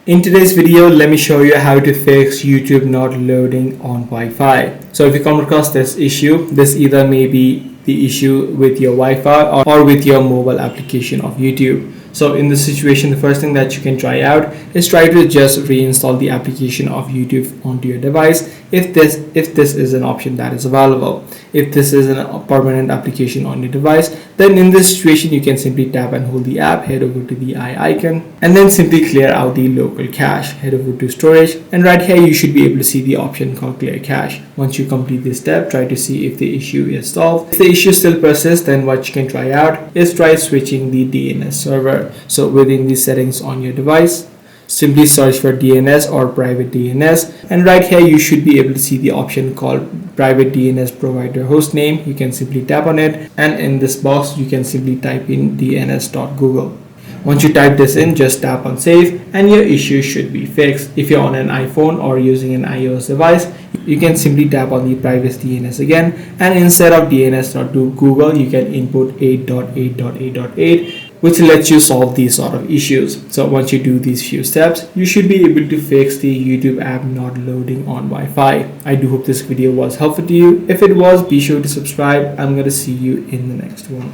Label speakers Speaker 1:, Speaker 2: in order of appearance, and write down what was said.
Speaker 1: In today's video, let me show you how to fix YouTube not loading on Wi-Fi. So if you come across this issue, this either may be the issue with your Wi-Fi or with your mobile application of YouTube. So in this situation, the first thing that you can try out is try to just reinstall the application of YouTube onto your device if this is an option that is available. If this is a permanent application on your device, then in this situation you can simply tap and hold the app, head over to the eye icon, and then simply clear out the local cache. Head over to storage, and right here you should be able to see the option called clear cache. Once you complete this step, try to see if the issue is solved. If the issue still persists, then what you can try out is try switching the DNS server. So within the settings on your device, simply search for DNS or private DNS, and right here you should be able to see the option called private DNS provider hostname. You can simply tap on it, and in this box you can simply type in dns.google. Once you type this in, just tap on save and your issue should be fixed. If you're on an iPhone or using an iOS device, you can simply tap on the private DNS again, and instead of dns.google you can input 8.8.8.8, which lets you solve these sort of issues. So once you do these few steps, you should be able to fix the YouTube app not loading on Wi-Fi. I do hope this video was helpful to you. If it was, be sure to subscribe. I'm going to see you in the next one.